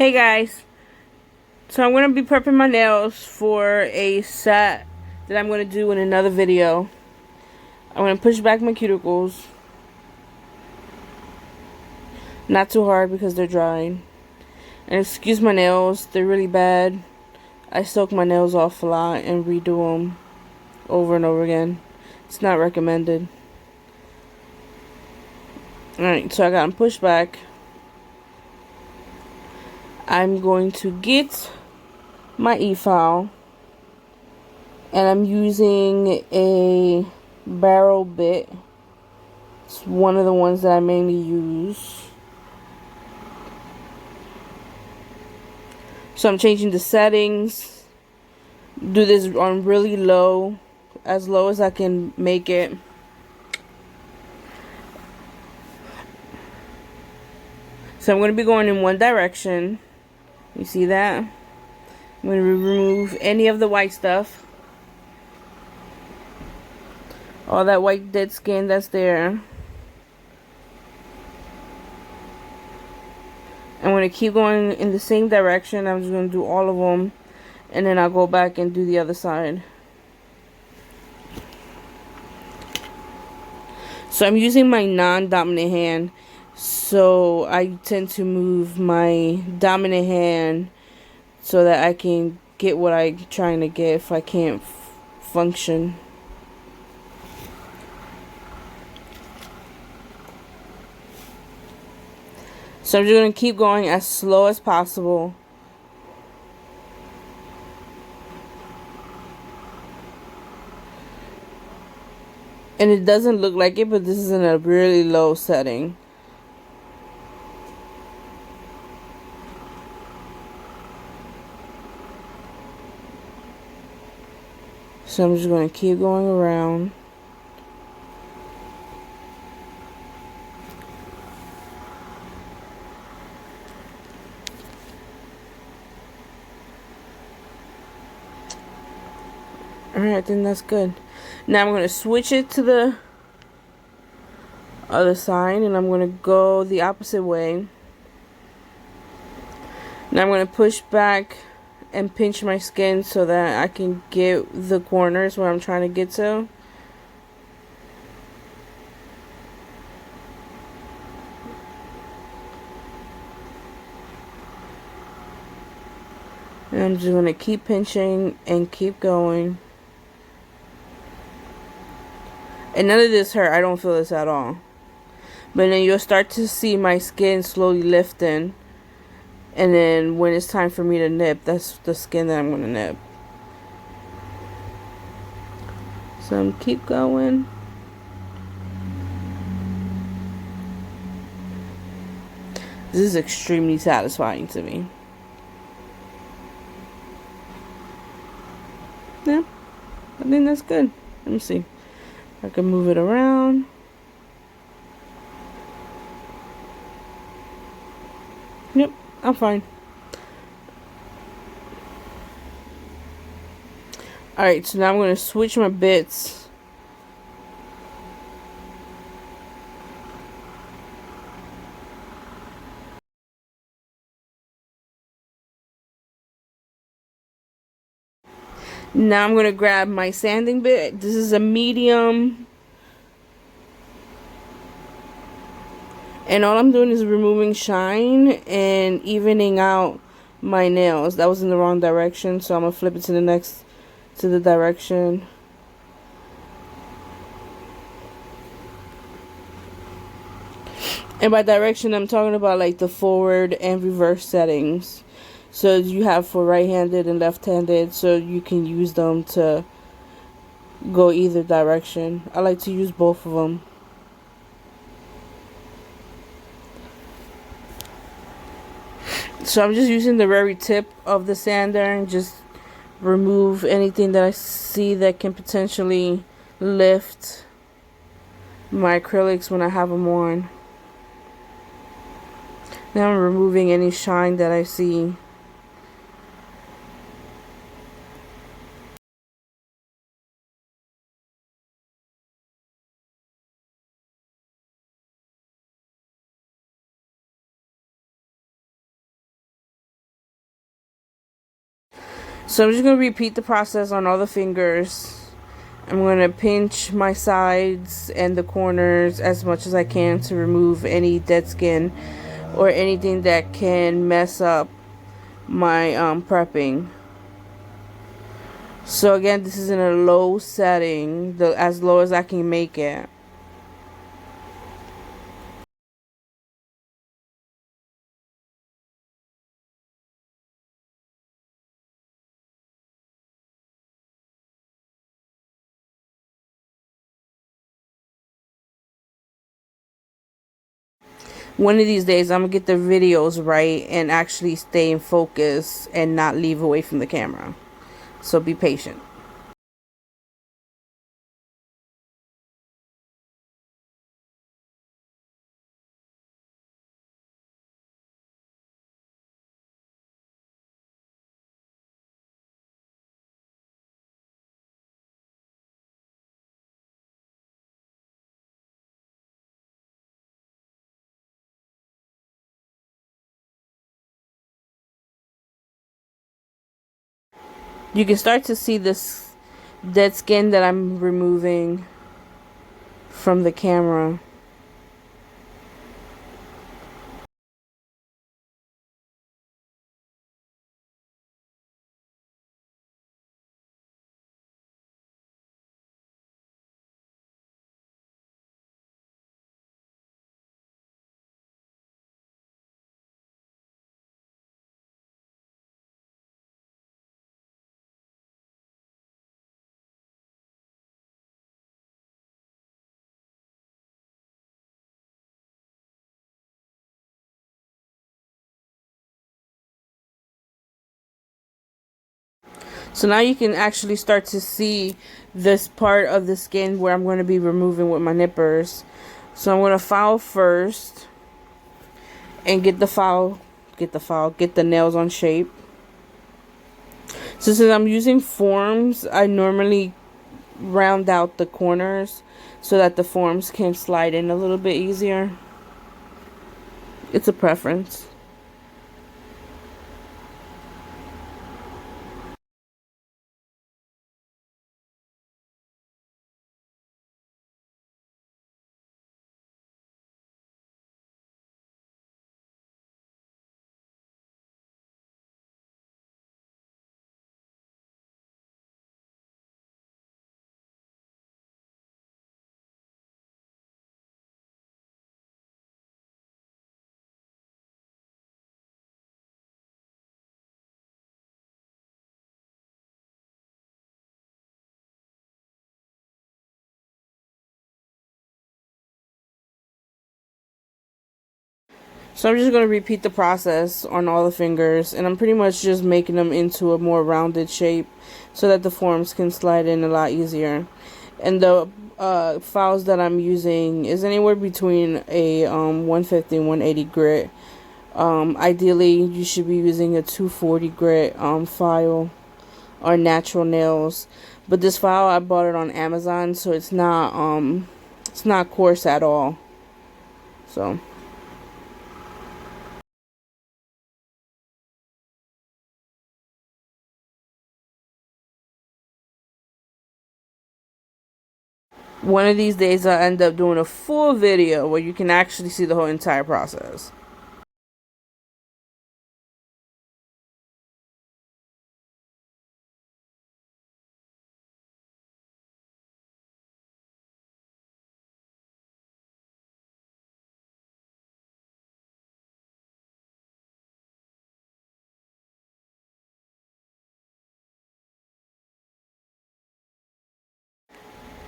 Hey guys, so I'm going to be prepping my nails for a set that I'm going to do in another video. I'm going to push back my cuticles. Not too hard because they're drying. And excuse my nails, they're really bad. I soak my nails off a lot and redo them over and over again. It's not recommended. Alright, so I got them pushed back. I'm going to get my e-file. And I'm using a barrel bit. It's one of the ones that I mainly use. So I'm changing the settings. Do this on really low, as low as I can make it. So I'm going to be going in one direction. You see that? I'm going to remove any of the white stuff. All that white dead skin that's there. I'm going to keep going in the same direction. I'm just going to do all of them. And then I'll go back and do the other side. So I'm using my non-dominant hand. So I tend to move my dominant hand so that I can get what I'm trying to get if I can't function. So I'm just going to keep going as slow as possible. And it doesn't look like it, but this is in a really low setting. So I'm just going to keep going around. Alright, I think that's good. Now I'm going to switch it to the other side, and I'm going to go the opposite way. Now I'm going to push back and pinch my skin so that I can get the corners where I'm trying to get to. And I'm just going to keep pinching and keep going. And none of this hurt. I don't feel this at all. But then you'll start to see my skin slowly lifting. And then when it's time for me to nip, that's the skin that I'm going to nip. So I'm keep going. This is extremely satisfying to me. Yeah, I think that's good. Let me see. I can move it around. Yep, I'm fine. Alright, so now I'm going to switch my bits. Now I'm going to grab my sanding bit. This is a medium. And all I'm doing is removing shine and evening out my nails. That was in the wrong direction, so I'm going to flip it to the direction. And by direction, I'm talking about like the forward and reverse settings. So you have for right-handed and left-handed, so you can use them to go either direction. I like to use both of them. So I'm just using the very tip of the sander and just remove anything that I see that can potentially lift my acrylics when I have them on. Now I'm removing any shine that I see. So I'm just going to repeat the process on all the fingers. I'm going to pinch my sides and the corners as much as I can to remove any dead skin or anything that can mess up my prepping. So again, this is in a low setting, as low as I can make it. One of these days, I'm gonna get the videos right and actually stay in focus and not leave away from the camera. So be patient. You can start to see this dead skin that I'm removing from the camera. So now you can actually start to see this part of the skin where I'm going to be removing with my nippers. So I'm going to file first and get the nails on shape. So since I'm using forms, I normally round out the corners so that the forms can slide in a little bit easier. It's a preference. So I'm just going to repeat the process on all the fingers, and I'm pretty much just making them into a more rounded shape so that the forms can slide in a lot easier. And the files that I'm using is anywhere between a 150 and 180 grit. Ideally, you should be using a 240 grit file or natural nails. But this file, I bought it on Amazon, so it's not coarse at all. So one of these days I'll end up doing a full video where you can actually see the whole entire process.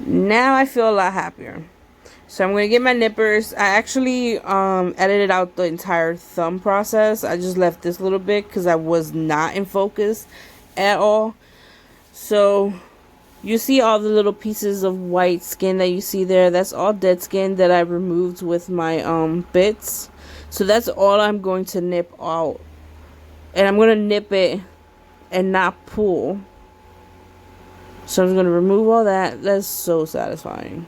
Now I feel a lot happier. So I'm gonna get my nippers. I actually edited out the entire thumb process. I just left this little bit because I was not in focus at all. So you see all the little pieces of white skin that you see there. That's all dead skin that I removed with my bits. So that's all I'm going to nip out. And I'm gonna nip it and not pull. So I'm just gonna remove all that. That's so satisfying.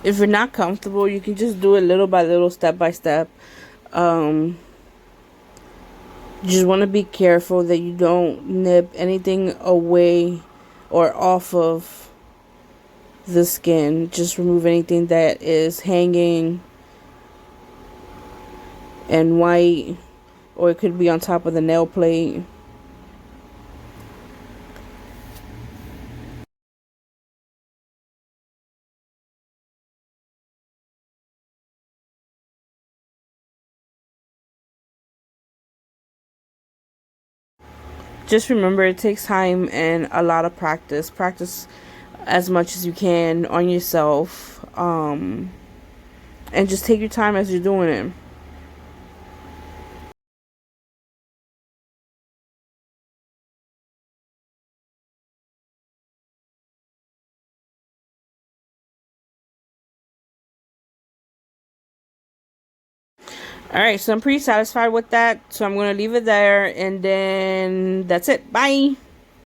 If you're not comfortable, you can just do it little by little, step by step. You just want to be careful that you don't nip anything away or off of the skin. Just remove anything that is hanging and white, or it could be on top of the nail plate. Just remember, it takes time and a lot of practice. Practice as much as you can on yourself, and just take your time as you're doing it. All right, so I'm pretty satisfied with that, so I'm going to leave it there, and then that's it. Bye.